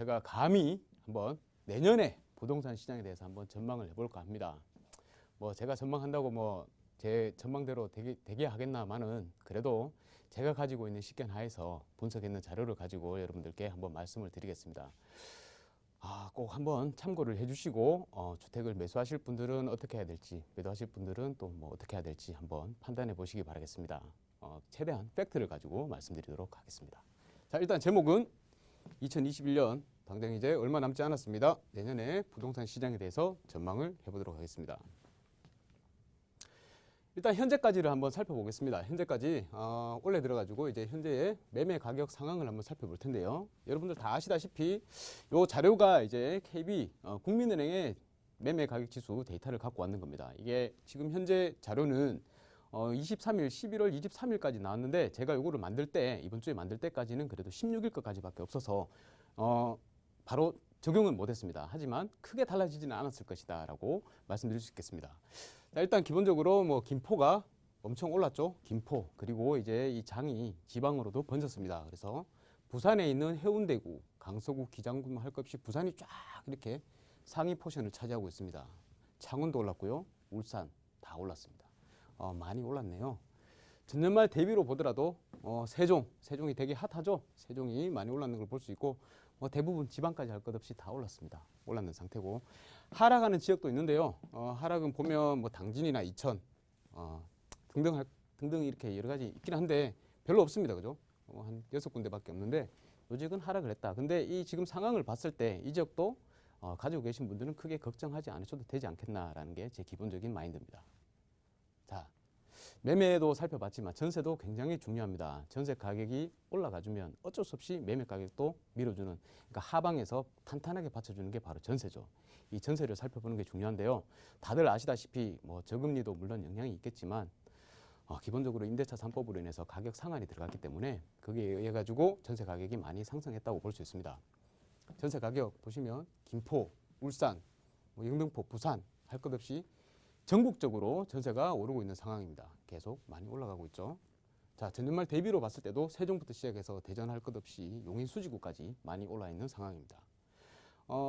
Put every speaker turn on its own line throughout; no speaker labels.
제가 감히 한번 내년에 부동산 시장에 대해서 한번 전망을 해볼까 합니다. 뭐 제가 전망한다고 뭐 제 전망대로 되게 하겠나마는 그래도 제가 가지고 있는 식견 하에서 분석했는 자료를 가지고 여러분들께 한번 말씀을 드리겠습니다. 꼭 한번 참고를 해주시고 주택을 매수하실 분들은 어떻게 해야 될지, 매도하실 분들은 또 뭐 어떻게 해야 될지 한번 판단해 보시기 바라겠습니다. 최대한 팩트를 가지고 말씀드리도록 하겠습니다. 자, 일단 제목은 2021년 당장 이제 얼마 남지 않았습니다. 내년에 부동산 시장에 대해서 전망을 해보도록 하겠습니다. 일단 현재까지를 한번 살펴보겠습니다. 현재까지 올해 들어가지고 이제 현재의 매매 가격 상황을 한번 살펴볼 텐데요. 여러분들 다 아시다시피 이 자료가 이제 KB 국민은행의 매매 가격 지수 데이터를 갖고 왔는 겁니다. 이게 지금 현재 자료는 23일, 11월 23일까지 나왔는데 제가 요거를 만들 때 이번 주에 만들 때까지는 그래도 16일 것까지밖에 없어서 바로 적용은 못했습니다. 하지만 크게 달라지지는 않았을 것이다 라고 말씀드릴 수 있겠습니다. 자, 일단 기본적으로 뭐 김포가 엄청 올랐죠. 김포, 그리고 이제 이 장이 지방으로도 번졌습니다. 그래서 부산에 있는 해운대구, 강서구, 기장군 할 것 없이 부산이 쫙 이렇게 상위 포션을 차지하고 있습니다. 창원도 올랐고요. 울산 다 올랐습니다. 많이 올랐네요. 전년말 대비로 보더라도 세종이 되게 핫하죠. 세종이 많이 올랐는 걸 볼 수 있고 대부분 지방까지 할 것 없이 다 올랐습니다. 올랐는 상태고 하락하는 지역도 있는데요. 하락은 보면 뭐 당진이나 이천 등등 이렇게 여러 가지 있긴 한데 별로 없습니다. 그죠? 한 6군데밖에 없는데 요 지역은 하락을 했다. 근데 이 지금 상황을 봤을 때 이 지역도 가지고 계신 분들은 크게 걱정하지 않으셔도 되지 않겠나라는 게 제 기본적인 마인드입니다. 자, 매매도 살펴봤지만 전세도 굉장히 중요합니다. 전세 가격이 올라가주면 어쩔 수 없이 매매 가격도 밀어주는, 그러니까 하방에서 탄탄하게 받쳐주는 게 바로 전세죠. 이 전세를 살펴보는 게 중요한데요. 다들 아시다시피 뭐 저금리도 물론 영향이 있겠지만 기본적으로 임대차 3법으로 인해서 가격 상한이 들어갔기 때문에 거기에 의해 가지고 전세 가격이 많이 상승했다고 볼 수 있습니다. 전세 가격 보시면 김포, 울산, 뭐 영등포, 부산 할 것 없이 전국적으로 전세가 오르고 있는 상황입니다. 계속 많이 올라가고 있죠. 자, 전년말 대비로 봤을 때도 세종부터 시작해서 대전 할 것 없이 용인, 수지구까지 많이 올라 있는 상황입니다.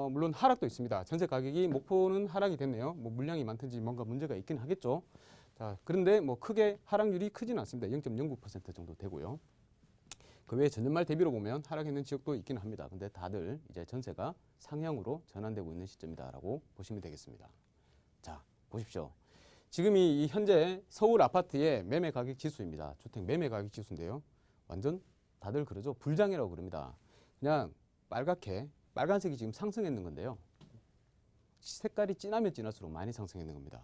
물론 하락도 있습니다. 전세 가격이 목포는 하락이 됐네요. 뭐 물량이 많든지 뭔가 문제가 있긴 하겠죠. 자, 그런데 뭐 크게 하락률이 크지는 않습니다. 0.09% 정도 되고요. 그 외에 전년말 대비로 보면 하락했는 지역도 있긴 합니다. 근데 다들 이제 전세가 상향으로 전환되고 있는 시점이다라고 보시면 되겠습니다. 자, 보십시오. 지금 이 현재 서울 아파트의 매매 가격 지수입니다. 주택 매매 가격 지수인데요. 완전 다들 그러죠. 불장이라고 그럽니다. 그냥 빨간색이 지금 상승했는 건데요. 색깔이 진하면 진할수록 많이 상승했는 겁니다.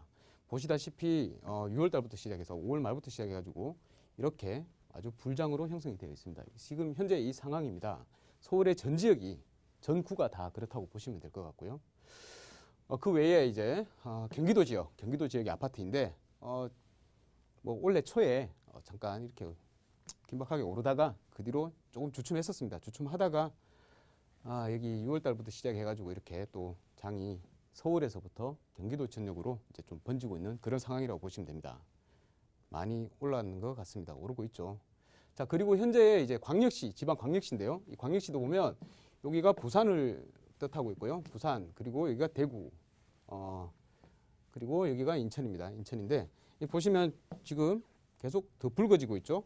보시다시피 6월 달부터 시작해서 5월 말부터 시작해가지고 이렇게 아주 불장으로 형성이 되어 있습니다. 지금 현재 이 상황입니다. 서울의 전 지역이, 전구가 다 그렇다고 보시면 될 것 같고요. 그 외에 이제 경기도 지역의 아파트인데 뭐 올해 초에 잠깐 이렇게 긴박하게 오르다가 그 뒤로 조금 주춤했었습니다. 주춤하다가 여기 6월 달부터 시작해가지고 이렇게 또 장이 서울에서부터 경기도 전역으로 이제 좀 번지고 있는 그런 상황이라고 보시면 됩니다. 많이 올라가는 것 같습니다. 오르고 있죠. 자, 그리고 현재 이제 광역시, 지방 광역시인데요. 이 광역시도 보면 여기가 부산을 뜻하고 있고요. 부산, 그리고 여기가 대구, 그리고 여기가 인천입니다. 인천인데 보시면 지금 계속 더 붉어지고 있죠.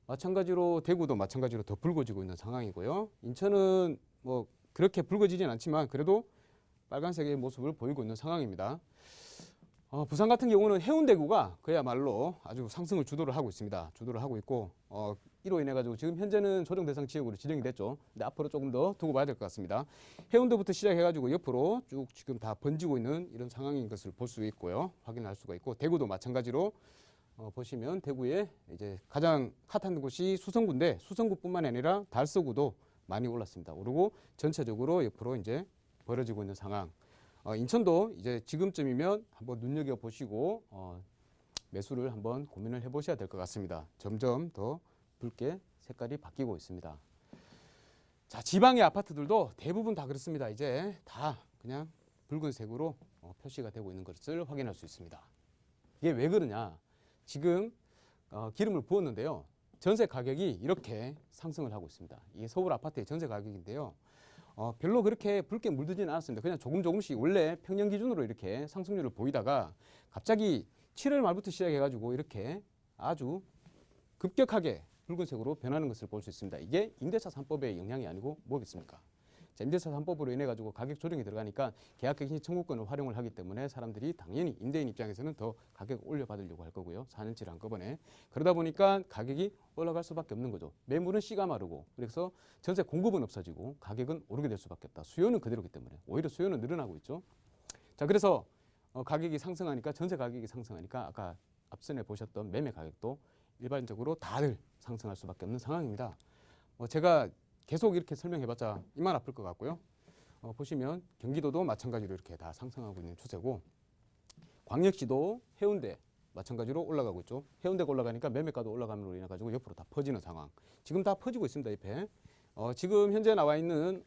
마찬가지로 대구도 마찬가지로 더 붉어지고 있는 상황이고요. 인천은 뭐 그렇게 붉어지진 않지만 그래도 빨간색의 모습을 보이고 있는 상황입니다. 부산 같은 경우는 해운대구가 그야말로 아주 상승을 주도를 하고 있습니다. 주도를 하고 있고 이로 인해 가지고 지금 현재는 조정 대상 지역으로 지정이 됐죠. 근데 앞으로 조금 더 두고 봐야 될 것 같습니다. 해운대부터 시작해 가지고 옆으로 쭉 지금 다 번지고 있는 이런 상황인 것을 볼 수 있고요. 확인할 수가 있고 대구도 마찬가지로 보시면 대구에 이제 가장 핫한 곳이 수성구인데 수성구뿐만 아니라 달서구도 많이 올랐습니다. 오르고 전체적으로 옆으로 이제 벌어지고 있는 상황. 인천도 이제 지금쯤이면 한번 눈여겨 보시고 매수를 한번 고민을 해보셔야 될 것 같습니다. 점점 더 붉게 색깔이 바뀌고 있습니다. 자, 지방의 아파트들도 대부분 다 그렇습니다. 이제 다 그냥 붉은색으로 표시가 되고 있는 것을 확인할 수 있습니다. 이게 왜 그러냐? 지금 기름을 부었는데요. 전세 가격이 이렇게 상승을 하고 있습니다. 이게 서울 아파트의 전세 가격인데요. 별로 그렇게 붉게 물들지는 않았습니다. 그냥 조금씩 원래 평년 기준으로 이렇게 상승률을 보이다가 갑자기 7월 말부터 시작해가지고 이렇게 아주 급격하게 붉은색으로 변하는 것을 볼 수 있습니다. 이게 임대차 3법의 영향이 아니고 뭐겠습니까? 자, 임대차 3법으로 인해 가지고 가격 조정이 들어가니까 계약갱신 청구권을 활용을 하기 때문에 사람들이 당연히 임대인 입장에서는 더 가격을 올려받으려고 할 거고요. 4년치를 한꺼번에. 그러다 보니까 가격이 올라갈 수밖에 없는 거죠. 매물은 씨가 마르고 그래서 전세 공급은 없어지고 가격은 오르게 될 수밖에 없다. 수요는 그대로기 때문에 오히려 수요는 늘어나고 있죠. 자, 그래서 가격이 상승하니까 전세 가격이 상승하니까 아까 앞선에 보셨던 매매 가격도 일반적으로 다들 상승할 수밖에 없는 상황입니다. 제가 계속 이렇게 설명해봤자 이만 아플 것 같고요. 보시면 경기도도 마찬가지로 이렇게 다 상승하고 있는 추세고 광역시도 해운대 마찬가지로 올라가고 있죠. 해운대가 올라가니까 매매가도 올라감으로 인해 가지고 옆으로 다 퍼지는 상황. 지금 다 퍼지고 있습니다. 옆에. 지금 현재 나와 있는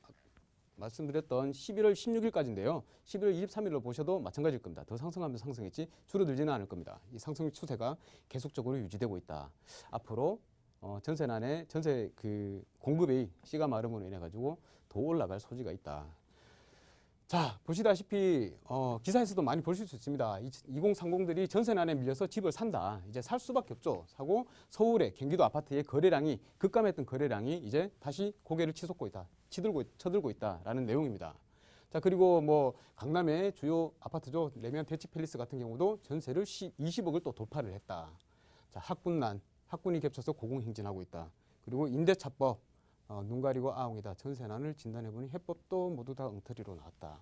말씀드렸던 11월 16일까지인데요. 11월 23일로 보셔도 마찬가지일 겁니다. 더 상승하면 상승했지 줄어들지는 않을 겁니다. 이 상승 추세가 계속적으로 유지되고 있다. 앞으로 전세난에 전세 그 공급의 씨가 마름으로 인해 가지고 더 올라갈 소지가 있다. 자, 보시다시피 기사에서도 많이 보실 수 있습니다. 2030들이 전세난에 밀려서 집을 산다. 이제 살 수밖에 없죠. 사고 서울의 경기도 아파트의 거래량이 급감했던 거래량이 이제 다시 고개를 쳐들고 있다라는 내용입니다. 자, 그리고 뭐 강남의 주요 아파트죠. 레미안 대치팰리스 같은 경우도 전세를 20억을 또 돌파를 했다. 자, 학군이 겹쳐서 고공행진하고 있다. 그리고 임대차법 눈 가리고 아웅이다. 전세난을 진단해보니 해법도 모두 다 엉터리로 나왔다.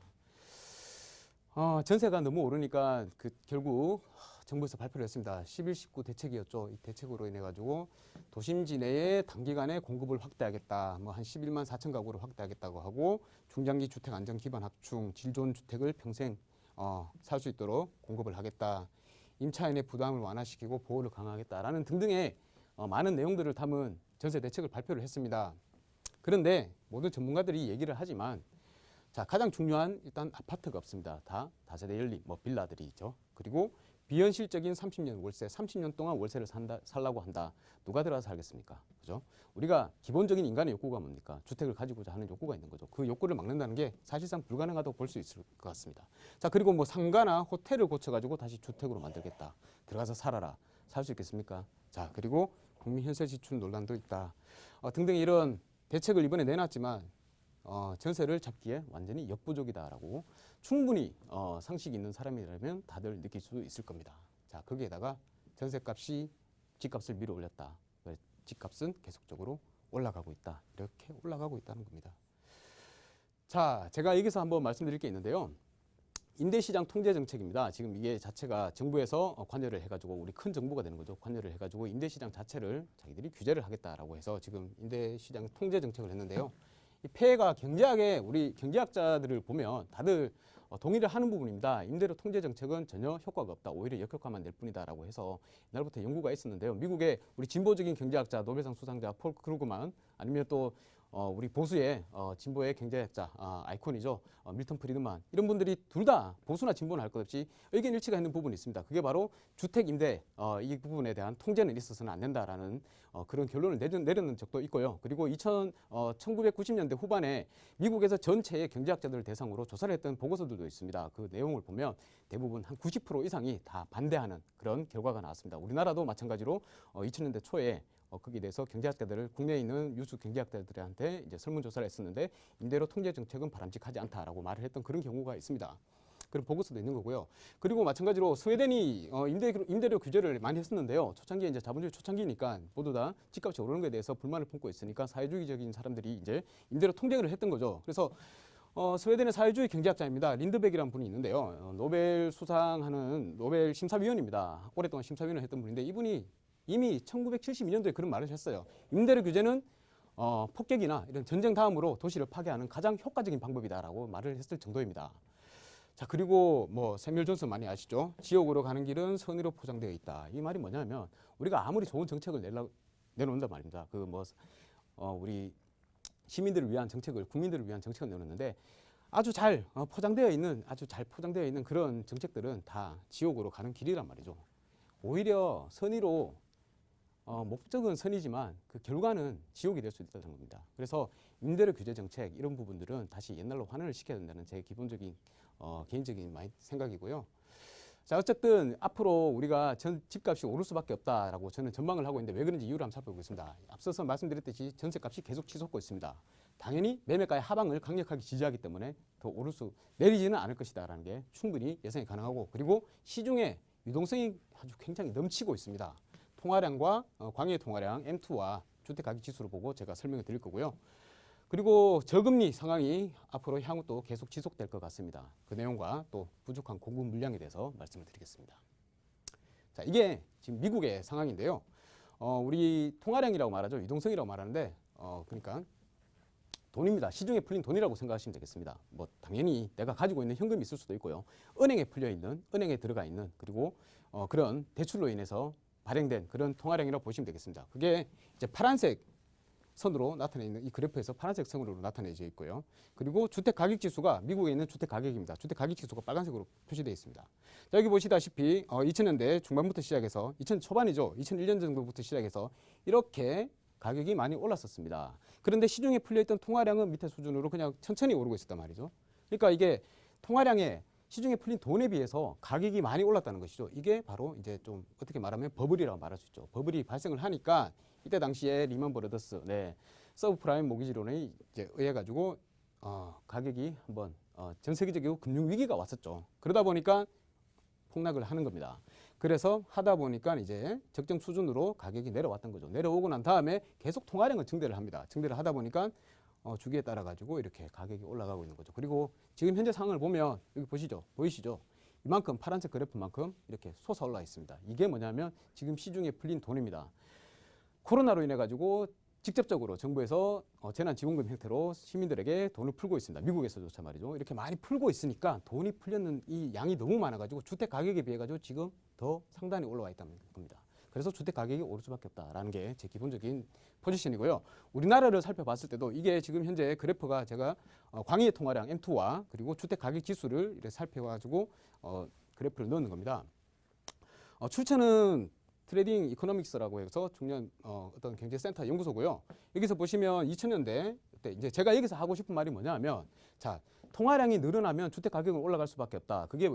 전세가 너무 오르니까 결국 정부에서 발표를 했습니다. 11.19 대책이었죠. 이 대책으로 인해 가지고 도심지 내에 단기간에 공급을 확대하겠다. 뭐 한 11만 4천 가구를 확대하겠다고 하고 중장기 주택 안정 기반 확충, 질 좋은 주택을 평생 살 수 있도록 공급을 하겠다. 임차인의 부담을 완화시키고 보호를 강화하겠다라는 등등의 많은 내용들을 담은 전세 대책을 발표를 했습니다. 그런데 모든 전문가들이 얘기를 하지만 자, 가장 중요한 일단 아파트가 없습니다. 다 다세대 연립, 뭐 빌라들이 있죠. 그리고 비현실적인 30년 월세, 30년 동안 월세를 살라고 한다. 누가 들어가서 살겠습니까? 그죠? 우리가 기본적인 인간의 욕구가 뭡니까? 주택을 가지고자 하는 욕구가 있는 거죠. 그 욕구를 막는다는 게 사실상 불가능하다고 볼 수 있을 것 같습니다. 자, 그리고 뭐 상가나 호텔을 고쳐가지고 다시 주택으로 만들겠다. 들어가서 살아라. 살 수 있겠습니까? 자, 그리고 국민 현세 지출 논란도 있다. 등등 이런 대책을 이번에 내놨지만 전세를 잡기에 완전히 역부족이다라고 충분히 상식이 있는 사람이라면 다들 느낄 수 있을 겁니다. 자, 거기에다가 전세값이 집값을 밀어 올렸다. 집값은 계속적으로 올라가고 있다. 이렇게 올라가고 있다는 겁니다. 자, 제가 여기서 한번 말씀드릴 게 있는데요. 임대시장 통제 정책입니다. 지금 이게 자체가 정부에서 관여를 해가지고 우리 큰 정부가 되는 거죠. 관여를 해가지고 임대시장 자체를 자기들이 규제를 하겠다라고 해서 지금 임대시장 통제 정책을 했는데요. 이 폐해가 경제학에 우리 경제학자들을 보면 다들 동의를 하는 부분입니다. 임대료 통제 정책은 전혀 효과가 없다. 오히려 역효과만 낼 뿐이다라고 해서 옛날부터 연구가 있었는데요. 미국의 우리 진보적인 경제학자 노벨상 수상자 폴 크루그만 아니면 또 우리 보수의 진보의 경제학자 아이콘이죠. 밀턴 프리드만 이런 분들이 둘 다 보수나 진보는 할 것 없이 의견 일치가 있는 부분이 있습니다. 그게 바로 주택 임대 이 부분에 대한 통제는 있어서는 안 된다라는 그런 결론을 내렸는 적도 있고요. 그리고 1990년대 후반에 미국에서 전체의 경제학자들을 대상으로 조사를 했던 보고서들도 있습니다. 그 내용을 보면 대부분 한 90% 이상이 다 반대하는 그런 결과가 나왔습니다. 우리나라도 마찬가지로 2000년대 초에 거기에 대해서 경제학자들을 국내에 있는 유수 경제학자들한테 이제 설문조사를 했었는데 임대료 통제 정책은 바람직하지 않다라고 말을 했던 그런 경우가 있습니다. 그런 보고서도 있는 거고요. 그리고 마찬가지로 스웨덴이 임대료 규제를 많이 했었는데요. 초창기에 이제 자본주의 초창기니까 모두 다 집값이 오르는 것에 대해서 불만을 품고 있으니까 사회주의적인 사람들이 이제 임대료 통제를 했던 거죠. 그래서 스웨덴의 사회주의 경제학자입니다. 린드백이라는 분이 있는데요. 노벨 수상하는 노벨 심사위원입니다. 오랫동안 심사위원을 했던 분인데 이분이 이미 1972년도에 그런 말을 했어요. 임대료 규제는 폭격이나 이런 전쟁 다음으로 도시를 파괴하는 가장 효과적인 방법이다라고 말을 했을 정도입니다. 자, 그리고 뭐 세뮬 존슨 많이 아시죠? 지옥으로 가는 길은 선의로 포장되어 있다. 이 말이 뭐냐면 우리가 아무리 좋은 정책을 내놓는단 말입니다. 우리 시민들을 위한 정책을 국민들을 위한 정책을 내놓는데 아주 잘 포장되어 있는 그런 정책들은 다 지옥으로 가는 길이란 말이죠. 오히려 선의로 목적은 선이지만 그 결과는 지옥이 될 수 있다는 겁니다. 그래서 임대료 규제 정책 이런 부분들은 다시 옛날로 환원을 시켜야 된다는 제 기본적인 개인적인 생각이고요. 자, 어쨌든 앞으로 우리가 집값이 오를 수밖에 없다라고 저는 전망을 하고 있는데 왜 그런지 이유를 한번 살펴보겠습니다. 앞서서 말씀드렸듯이 전세값이 계속 치솟고 있습니다. 당연히 매매가의 하방을 강력하게 지지하기 때문에 더 내리지는 않을 것이다라는 게 충분히 예상이 가능하고, 그리고 시중에 유동성이 아주 굉장히 넘치고 있습니다. 통화량과 광해 통화량 M2와 주택 가격 지수를 보고 제가 설명을 드릴 거고요. 그리고 저금리 상황이 앞으로 향후 또 계속 지속될 것 같습니다. 그 내용과 또 부족한 공급 물량에 대해서 말씀을 드리겠습니다. 자, 이게 지금 미국의 상황인데요. 우리 통화량이라고 말하죠. 유동성이라고 말하는데 그러니까 돈입니다. 시중에 풀린 돈이라고 생각하시면 되겠습니다. 뭐 당연히 내가 가지고 있는 현금이 있을 수도 있고요. 은행에 풀려 있는, 은행에 들어가 있는, 그리고 그런 대출로 인해서 발행된 그런 통화량이라고 보시면 되겠습니다. 그게 이제 파란색 선으로 나타내 있는 이 그래프에서 파란색 선으로 나타내져 있고요. 그리고 주택 가격 지수가 미국에 있는 주택 가격입니다. 주택 가격 지수가 빨간색으로 표시되어 있습니다. 자, 여기 보시다시피 2000년대 중반부터 시작해서 2000 초반이죠. 2001년 정도부터 시작해서 이렇게 가격이 많이 올랐었습니다. 그런데 시중에 풀려있던 통화량은 밑에 수준으로 그냥 천천히 오르고 있었단 말이죠. 그러니까 이게 통화량에 시중에 풀린 돈에 비해서 가격이 많이 올랐다는 것이죠. 이게 바로 이제 좀 어떻게 말하면 버블이라고 말할 수 있죠. 버블이 발생을 하니까 이때 당시에 리먼 브러더스, 서브프라임 모기지론에 이제 의해 가지고 가격이 한번 전 세계적으로 금융 위기가 왔었죠. 그러다 보니까 폭락을 하는 겁니다. 그래서 하다 보니까 이제 적정 수준으로 가격이 내려왔던 거죠. 내려오고 난 다음에 계속 통화량을 증대를 합니다. 증대를 하다 보니까 주기에 따라 가지고 이렇게 가격이 올라가고 있는 거죠. 그리고 지금 현재 상황을 보면 여기 보이시죠? 이만큼 파란색 그래프만큼 이렇게 솟아 올라 있습니다. 이게 뭐냐면 지금 시중에 풀린 돈입니다. 코로나로 인해 가지고 직접적으로 정부에서 재난지원금 형태로 시민들에게 돈을 풀고 있습니다. 미국에서조차 말이죠. 이렇게 많이 풀고 있으니까 돈이 풀렸는 이 양이 너무 많아가지고 주택 가격에 비해 가지고 지금 더 상단에 올라와 있다는 겁니다. 그래서 주택 가격이 오를 수밖에 없다라는 게 제 기본적인 포지션이고요. 우리나라를 살펴봤을 때도 이게 지금 현재 그래프가 제가 광의 통화량 M2와 그리고 주택 가격 지수를 이렇게 살펴가지고 그래프를 넣는 겁니다. 출처는 트레이딩 이코노믹스라고 해서 중년 어떤 경제센터 연구소고요. 여기서 보시면 2000년대 때 이제 제가 여기서 하고 싶은 말이 뭐냐면, 자, 통화량이 늘어나면 주택 가격은 올라갈 수밖에 없다. 그게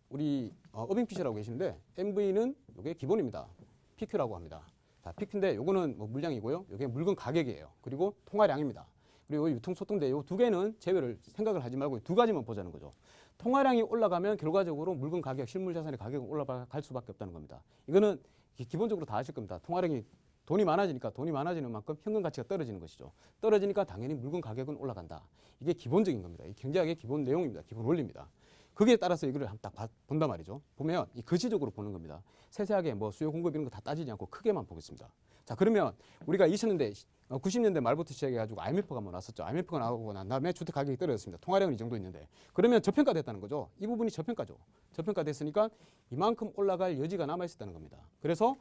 우리 어빙피셔라고 계시는데 MV는 이게 기본입니다. PQ라고 합니다. 자, PQ인데 요거는 뭐 물량이고요. 요게 물건 가격이에요. 그리고 통화량입니다. 그리고 유통소통대 요 두 개는 제외를 생각을 하지 말고 두 가지만 보자는 거죠. 통화량이 올라가면 결과적으로 물건 가격, 실물 자산의 가격은 올라갈 수밖에 없다는 겁니다. 이거는 기본적으로 다 아실 겁니다. 통화량이 돈이 많아지니까 돈이 많아지는 만큼 현금 가치가 떨어지는 것이죠. 떨어지니까 당연히 물건 가격은 올라간다. 이게 기본적인 겁니다. 이 경제학의 기본 내용입니다. 기본 원리입니다. 거기에 따라서 이거를 딱 본단 말이죠. 보면 이 거시적으로 보는 겁니다. 세세하게 뭐 수요 공급 이런 거 다 따지지 않고 크게만 보겠습니다. 자, 그러면 우리가 2000년대 90년대 말부터 시작해가지고 IMF가 한번 왔었죠. IMF가 나오고 난 다음에 주택 가격이 떨어졌습니다. 통화량은 이 정도 있는데 그러면 저평가됐다는 거죠. 이 부분이 저평가죠. 저평가됐으니까 이만큼 올라갈 여지가 남아 있었다는 겁니다. 그래서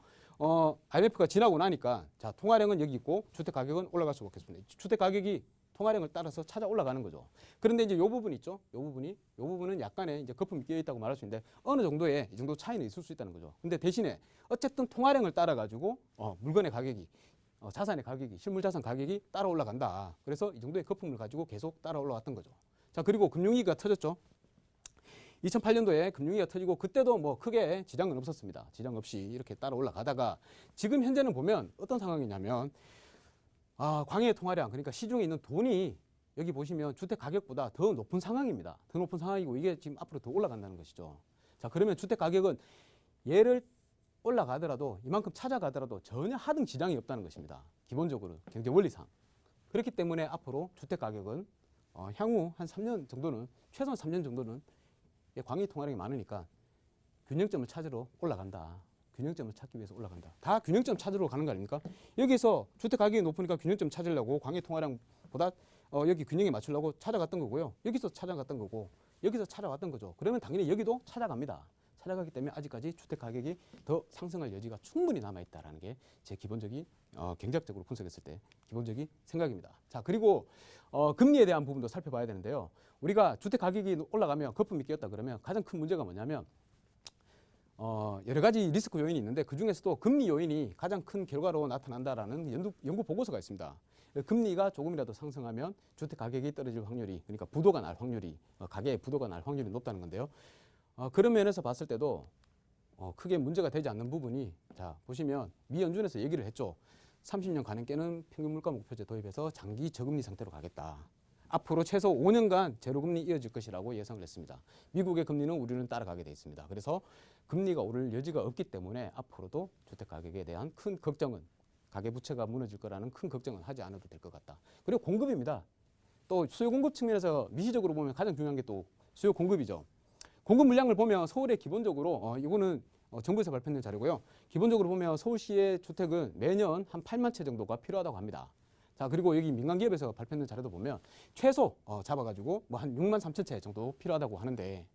IMF가 지나고 나니까 자, 통화량은 여기 있고 주택 가격은 올라갈 수밖에 없습니다. 주택 가격이 통화량을 따라서 찾아 올라가는 거죠. 그런데 이제 요 부분 있죠. 요 부분은 약간의 이제 거품이 끼어 있다고 말할 수 있는데 어느 정도의 이 정도 차이는 있을 수 있다는 거죠. 근데 대신에 어쨌든 통화량을 따라 가지고 물건의 가격이 자산의 가격이, 실물 자산 가격이 따라 올라간다. 그래서 이 정도의 거품을 가지고 계속 따라 올라왔던 거죠. 자, 그리고 금융위기가 터졌죠. 2008년도에 금융위기가 터지고 그때도 뭐 크게 지장은 없었습니다. 지장 없이 이렇게 따라 올라가다가 지금 현재는 보면 어떤 상황이냐면 광해 통화량, 그러니까 시중에 있는 돈이 여기 보시면 주택 가격보다 더 높은 상황입니다. 더 높은 상황이고 이게 지금 앞으로 더 올라간다는 것이죠. 자, 그러면 주택 가격은 얘를 올라가더라도 이만큼 찾아가더라도 전혀 하등 지장이 없다는 것입니다. 기본적으로 경제 원리상. 그렇기 때문에 앞으로 주택 가격은 향후 한 3년 정도는, 최소한 3년 정도는 광해 통화량이 많으니까 균형점을 찾으러 올라간다. 균형점을 찾기 위해서 올라간다. 다 균형점 찾으러 가는 거 아닙니까? 여기서 주택 가격이 높으니까 균형점 찾으려고 광해 통화량보다 여기 균형에 맞추려고 찾아갔던 거고요. 여기서 찾아갔던 거고 여기서 찾아왔던 거죠. 그러면 당연히 여기도 찾아갑니다. 찾아가기 때문에 아직까지 주택 가격이 더 상승할 여지가 충분히 남아있다는 게 제 기본적인 경제학적으로 분석했을 때 기본적인 생각입니다. 자, 그리고 금리에 대한 부분도 살펴봐야 되는데요. 우리가 주택 가격이 올라가면 거품이 끼었다 그러면 가장 큰 문제가 뭐냐면 여러 가지 리스크 요인이 있는데 그 중에서도 금리 요인이 가장 큰 결과로 나타난다라는 연구 보고서가 있습니다. 금리가 조금이라도 상승하면 주택 가격이 떨어질 확률이, 그러니까 부도가 날 확률이, 가계의 부도가 날 확률이 높다는 건데요. 그런 면에서 봤을 때도 크게 문제가 되지 않는 부분이, 자 보시면 미 연준에서 얘기를 했죠. 30년 가능께는 평균 물가 목표제 도입해서 장기 저금리 상태로 가겠다. 앞으로 최소 5년간 제로금리 이어질 것이라고 예상을 했습니다. 미국의 금리는 우리는 따라가게 돼 있습니다. 그래서 금리가 오를 여지가 없기 때문에 앞으로도 주택 가격에 대한 큰 걱정은, 가계부채가 무너질 거라는 큰 걱정은 하지 않아도 될 것 같다. 그리고 공급입니다. 또 수요 공급 측면에서 미시적으로 보면 가장 중요한 게 또 수요 공급이죠. 공급 물량을 보면 서울에 기본적으로 이거는 정부에서 발표된 자료고요. 기본적으로 보면 서울시의 주택은 매년 한 8만 채 정도가 필요하다고 합니다. 자, 그리고 여기 민간기업에서 발표된 자료도 보면 최소 잡아가지고 뭐 한 6만 3천 채 정도 필요하다고 하는데,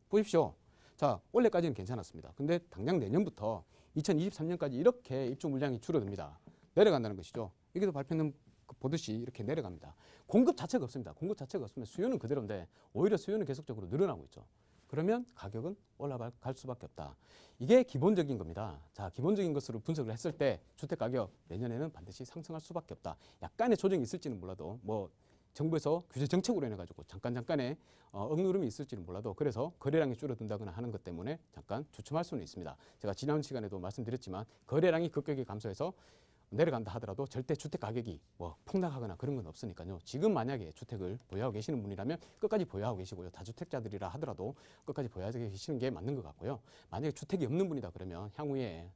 보십시오. 자, 올해까지는 괜찮았습니다. 근데 당장 내년부터 2023년까지 이렇게 입주 물량이 줄어듭니다. 내려간다는 것이죠. 여기도 발표는 보듯이 이렇게 내려갑니다. 공급 자체가 없습니다. 공급 자체가 없으면 수요는 그대로인데 오히려 수요는 계속적으로 늘어나고 있죠. 그러면 가격은 올라갈 수밖에 없다. 이게 기본적인 겁니다. 자, 기본적인 것으로 분석을 했을 때 주택 가격 내년에는 반드시 상승할 수밖에 없다. 약간의 조정이 있을지는 몰라도, 뭐 정부에서 규제 정책으로 인해 가지고 잠깐의 억누름이 있을지는 몰라도, 그래서 거래량이 줄어든다거나 하는 것 때문에 잠깐 주춤할 수는 있습니다. 제가 지난 시간에도 말씀드렸지만 거래량이 급격히 감소해서 내려간다 하더라도 절대 주택 가격이 뭐 폭락하거나 그런 건 없으니까요. 지금 만약에 주택을 보유하고 계시는 분이라면 끝까지 보유하고 계시고요. 다주택자들이라 하더라도 끝까지 보유하고 계시는 게 맞는 것 같고요. 만약에 주택이 없는 분이다 그러면 향후에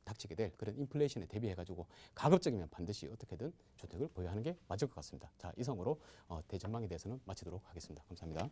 닥치게 될 그런 인플레이션에 대비해가지고 가급적이면 반드시 어떻게든 주택을 보유하는 게 맞을 것 같습니다. 자, 이상으로 대전망에 대해서는 마치도록 하겠습니다. 감사합니다.